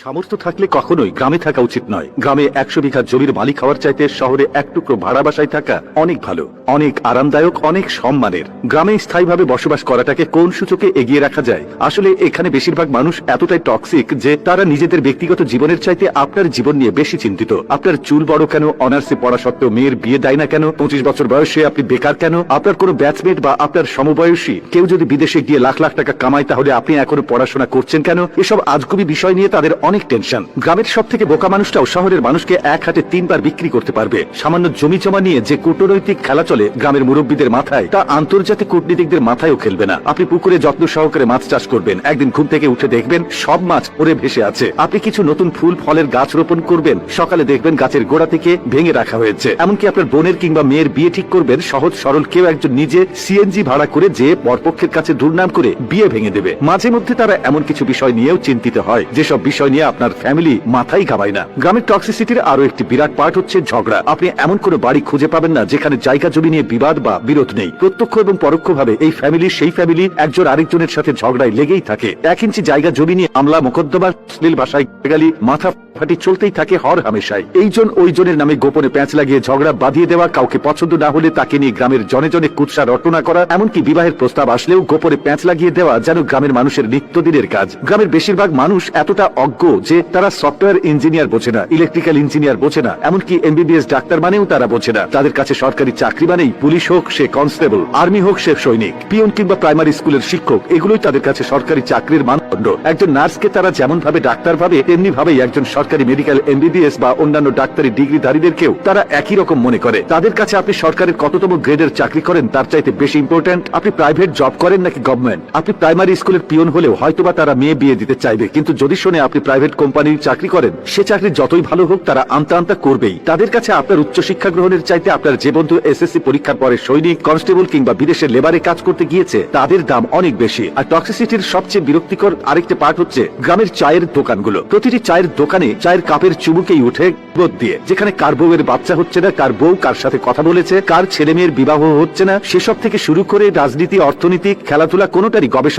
সামর্থ্য থাকলে কখনোই গ্রামে থাকা উচিত নয়। গ্রামে 100 বিঘা জমির মালিক হওয়ার চাইতে শহরে এক টুকরো ভাড়া বাসায় থাকা অনেক ভালো, অনেক আরামদায়ক, অনেক সম্মানের। গ্রামে স্থায়ীভাবে বসবাস করাটাকে কোন সূচকে এগিয়ে রাখা যায়? আসলে এখানে বেশিরভাগ মানুষ এতটাই টক্সিক যে তারা নিজেদের ব্যক্তিগত জীবনের চাইতে আপনার জীবন নিয়ে বেশি চিন্তিত। আপনার চুল বড় কেন, অনার্সে পড়া সত্ত্বেও মেয়ের বিয়ে দেয় না কেন, 25 বছর বয়সে আপনি বেকার কেন, আপনার কোনো ব্যাচমেট বা আপনার সমবয়সী কেউ যদি বিদেশে গিয়ে লাখ লাখ টাকা কামায় তাহলে আপনি এখনো পড়াশোনা করছেন কেন, এসব আজগুবি বিষয় নিয়ে তাদের অনেক টেনশন। গ্রামের সব থেকে বোকা মানুষটাও শহরের মানুষকে এক হাতে 3 বার বিক্রি করতে পারবে। সামান্য জমি জমা নিয়ে যে কূটনৈতিক খেলা চলে গ্রামের মুরব্বীদের মাথায়, তা আন্তর্জাতিক কূটনীতিকদের মাথায়ও খেলবে না। আপনি পুকুরে যত্ন সহকারে মাছ চাষ করবেন, একদিন ঘুম থেকে উঠে দেখবেন সব মাছ ওরে ভেসে আছে। আপনি কিছু নতুন ফুল ফলের গাছ রোপণ করবেন, সকালে দেখবেন গাছের গোড়া থেকে ভেঙে রাখা হয়েছে। এমনকি আপনার বোনের কিংবা মেয়ের বিয়ে ঠিক করবেন, সহজ সরল কেউ একজন নিজে সিএনজি ভাড়া করে যে বরপক্ষের কাছে দুর্নাম করে বিয়ে ভেঙে দেবে। মাঝে মধ্যে তারা এমন কিছু বিষয় নিয়েও চিন্তিত হয় যেসব বিষয় নিয়ে আপনার ফ্যামিলি মাথায় ঘামায় না। গ্রামের টক্সিসিটির আরো একটি বিরাট পার্ট হচ্ছে ঝগড়া। আপনি এমন কোনো বাড়ি খুঁজে পাবেন না যেখানে জায়গা জমি নিয়ে বিবাদ বা বিরোধ নেই। প্রত্যক্ষ এবং পরোক্ষভাবে এই ফ্যামিলি সেই ফ্যামিলি একজন আরেকজনের সাথে ঝগড়ায় লেগেই থাকে। 1 ইঞ্চি জায়গা জমি নিয়ে আমলা মোকদ্দমা, শ্লীল ভাষায় গালি, মাথা ফাটি চলতেই থাকে হর হামেশায়। এইজন ওইজনের নামে গোপনে প্যাঁচ লাগিয়ে ঝগড়া বাঁধিয়ে দেওয়া, কাউকে পছন্দ না হলে তাকে নিয়ে গ্রামের জনে জনে কুৎসা রটনা করা, এমনকি বিবাহের প্রস্তাব আসলেও গোপনে প্যাঁচ লাগিয়ে দেওয়া যেন গ্রামের মানুষের নিত্যদিনের কাজ। গ্রামের বেশিরভাগ মানুষ এতটা অজ্ঞ যে তারা সফটওয়্যার ইঞ্জিনিয়ার বোঝে না, ইলেকট্রিক্যাল ইঞ্জিনিয়ার বোঝে না, এমনকি এমবিবিএস ডাক্তার মানেও তারা বোঝে না। তাদের কাছে সরকারি চাকরি মানেই পুলিশ হোক সে কনস্টেবল, আর্মি হোক সে সৈনিক, পিয়ন কিংবা প্রাইমারি স্কুলের শিক্ষক, এগুলোই তাদের কাছে সরকারি চাকরির মানদণ্ড। একজন নার্সকে তারা যেমন ভাবে ডাক্তার ভাবে, তেমনি ভাবেই একজন সরকারি মেডিকেল এমবিবিএস বা অন্যান্য ডাক্তারি ডিগ্রিধারীদেরকেও তারা একই রকম মনে করে। তাদের কাছে আপনি সরকারের কততম গ্রেডের চাকরি করেন তার চাইতে বেশি ইম্পর্টেন্ট আপনি প্রাইভেট জব করেন নাকি গভর্নমেন্ট। আপনি প্রাইমারি স্কুলের পিয়ন হলেও হয়তোবা তারা মেয়ে বিয়ে দিতে চাইবে, কিন্তু যদি শোনে আপনি প্রাইভেট কোম্পানির চাকরি করেন, সে চাকরি যতই ভালো হোক তারা আমতা আমতা করবেই। তাদের কাছে আপনার উচ্চশিক্ষা গ্রহণের চাইতে আপনার যে বন্ধু এসএসসি পরীক্ষার পরে সৈনিক, কনস্টেবল কিংবা বিদেশের লেবারে কাজ করতে গিয়েছে তাদের দাম অনেক বেশি। আর টক্সিসিটির সবচেয়ে বিরক্তিকর আরেকটা পার্ট হচ্ছে গ্রামের চায়ের দোকানগুলো। প্রতিটি চায়ের দোকানে চায়ের কাপের চুমুকেই উঠে বোধ দিয়ে, যেখানে কার বউয়ের বাচ্চা হচ্ছে না, কার বউ কার সাথে কথা বলেছে, কার ছেলে মেয়ের বিবাহ হচ্ছে না, সেসব থেকে শুরু করে রাজনীতি, অর্থনীতি, খেলাধুলা কোনোটারই গবেষণা